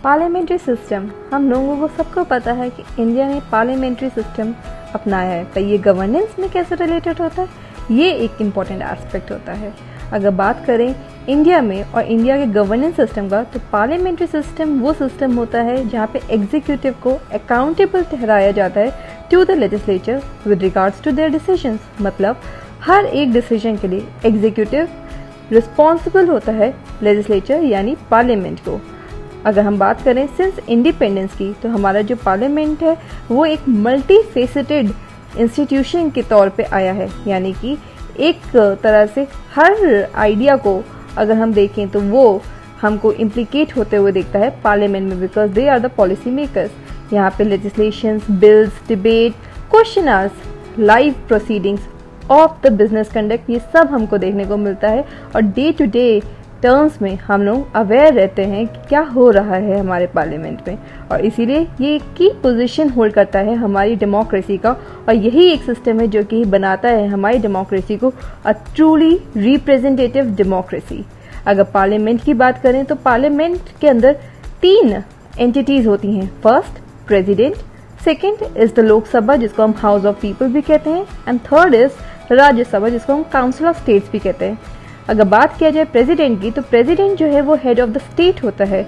Parliamentary system, हम लोगों को सबको पता है कि इंडिया ने पार्लियामेंट्री सिस्टम अपनाया है, पर ये गवर्नेंस में कैसे रिलेटेड होता है, ये एक इम्पॉर्टेंट एस्पेक्ट होता है। अगर बात करें इंडिया में और इंडिया के गवर्नेंस सिस्टम का, तो पार्लियामेंट्री सिस्टम वो सिस्टम होता है जहाँ पे एग्जीक्यूटिव को अकाउंटेबल ठहराया जाता है to the legislature with regards to their decisions. मतलब हर एक डिसीजन के लिए एग्जीक्यूटिव रिस्पॉन्सिबल होता है लेजिस्लेचर यानी पार्लियामेंट को। अगर हम बात करें सिंस इंडिपेंडेंस की, तो हमारा जो पार्लियामेंट है वो एक मल्टी फेसेटेड इंस्टीट्यूशन के तौर पे आया है, यानी कि एक तरह से हर आइडिया को अगर हम देखें तो वो हमको इम्प्लीकेट होते हुए देखता है पार्लियामेंट में, because they are the policy makers. यहाँ पे legislations, bills, debate, question hours, live proceedings of the business conduct, ये सब हमको देखने को मिलता है। और डे टू डे टर्म्स में हम लोग अवेयर रहते हैं कि क्या हो रहा है हमारे पार्लियामेंट में, और इसीलिए ये की पोजीशन होल्ड करता है हमारी डेमोक्रेसी का। और यही एक सिस्टम है जो कि बनाता है हमारी डेमोक्रेसी को अ ट्रूली रिप्रेजेंटेटिव डेमोक्रेसी। अगर पार्लियामेंट की बात करें तो पार्लियामेंट के अंदर 3 एंटिटीज होती हैं। First president, second is the Lok Sabha जिसको हम हाउस ऑफ पीपल भी कहते हैं, एंड थर्ड इज राज्यसभा जिसको हम काउंसिल ऑफ स्टेट्स भी कहते हैं। अगर बात किया जाए प्रेसिडेंट की, तो प्रेसिडेंट जो है वो हेड ऑफ द स्टेट होता है,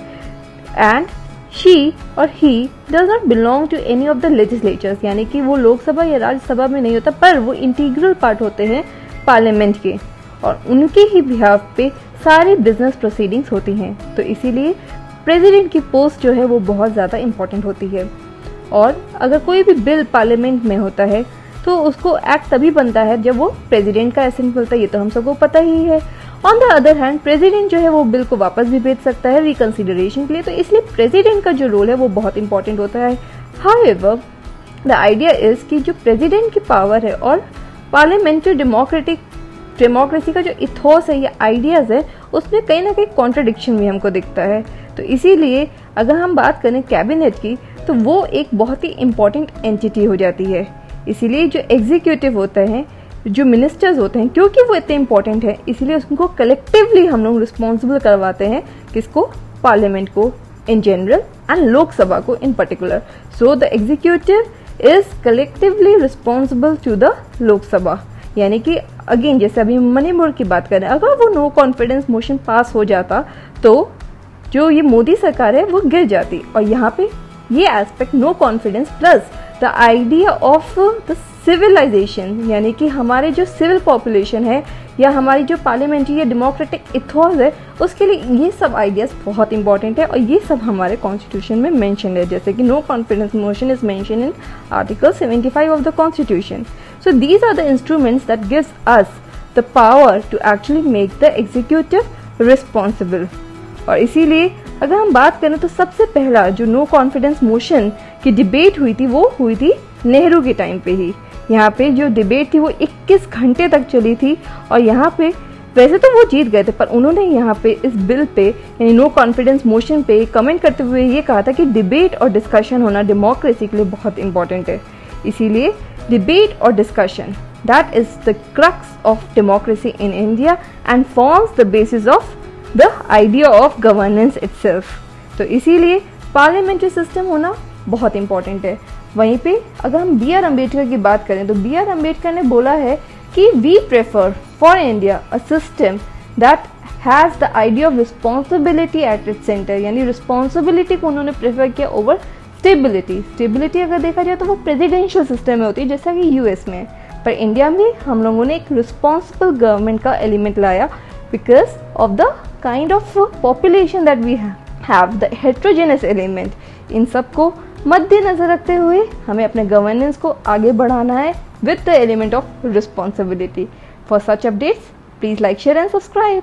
एंड शी और he does not belong to any of the legislatures, यानी कि वो लोकसभा या राज्यसभा में नहीं होता, पर वो इंटीग्रल पार्ट होते हैं पार्लियामेंट के, और उनके ही बिहाफ पे सारी बिजनेस प्रोसीडिंग्स होती हैं। तो इसीलिए प्रेसिडेंट की पोस्ट जो है वो बहुत ज़्यादा इंपॉर्टेंट होती है। और अगर कोई भी बिल पार्लियामेंट में होता है तो उसको एक्ट तभी बनता है जब वो प्रेसिडेंट का एसेंट मिलता है, ये तो हम सबको पता ही है। On the other hand president जो है वो बिल को वापस भी भेज सकता है रिकंसिडरेशन के लिए, तो इसलिए प्रेसिडेंट का जो रोल है वो बहुत इंपॉर्टेंट होता है। हाउएवर द आइडिया इज कि जो प्रेसिडेंट की पावर है और पार्लियामेंट्री डेमोक्रेसी का जो इथोस है या आइडियाज है, उसमें कहीं ना कहीं कॉन्ट्रडिक्शन भी हमको दिखता है। तो इसीलिए अगर हम बात करें कैबिनेट की, तो वो एक बहुत ही इंपॉर्टेंट एंटिटी हो जाती है। इसीलिए जो एग्जीक्यूटिव होते हैं, जो मिनिस्टर्स होते हैं, क्योंकि वो इतने इंपॉर्टेंट है, इसीलिए उसको कलेक्टिवली हम लोग रिस्पॉन्सिबल करवाते हैं किसको, पार्लियामेंट को इन जनरल एंड लोकसभा को in particular. So the executive is collectively responsible to the Lok Sabha, यानी कि अगेन जैसे अभी मणिपुर की बात करें, अगर वो नो कॉन्फिडेंस मोशन पास हो जाता तो जो ये मोदी सरकार है वो गिर जाती। और यहाँ पे ये aspect no confidence plus the idea of the civilisation, यानी कि हमारे जो सिविल पॉपुलेशन है या हमारी जो पार्लियामेंट्री या डेमोक्रेटिक इथोस है, उसके लिए ये सब आइडियाज बहुत इंपॉर्टेंट है। और ये सब हमारे कॉन्स्टिट्यूशन में मेंशन है, जैसे कि no confidence motion is mention in article 75 of the constitution. So these are the instruments that gives us the power to actually make the executive responsible. और इसीलिए अगर हम बात करें तो सबसे पहला जो नो कॉन्फिडेंस मोशन की डिबेट हुई थी वो हुई थी नेहरू के टाइम पे ही। यहाँ पे जो डिबेट थी वो 21 घंटे तक चली थी, और यहाँ पे वैसे तो वो जीत गए थे, पर उन्होंने यहाँ पे इस बिल पे यानी नो कॉन्फिडेंस मोशन पे कमेंट करते हुए ये कहा था कि डिबेट और डिस्कशन होना डेमोक्रेसी के लिए बहुत इंपॉर्टेंट है। इसीलिए डिबेट और discussion that is the crux of democracy in India and forms the basis of the idea of governance itself. तो इसीलिए पार्लियामेंट्री सिस्टम होना बहुत इंपॉर्टेंट है। वहीं पे अगर हम बी आर अम्बेडकर की बात करें तो बी आर अम्बेडकर ने बोला है कि we prefer for India a system that has the idea of responsibility at its centre, यानी रिस्पॉन्सिबिलिटी को उन्होंने प्रेफर किया ओवर स्टेबिलिटी। स्टेबिलिटी अगर देखा जाए तो वो प्रेसिडेंशियल सिस्टम में होती है जैसा कि यूएस में, पर इंडिया में हम लोगों ने एक रिस्पॉन्सिबल गवर्नमेंट का एलिमेंट लाया because of the kind of population that we have, the heterogeneous element. इन सबको मद्देनजर रखते हुए हमें अपने गवर्नेंस को आगे बढ़ाना है with the element of responsibility. For such updates please like, share and subscribe.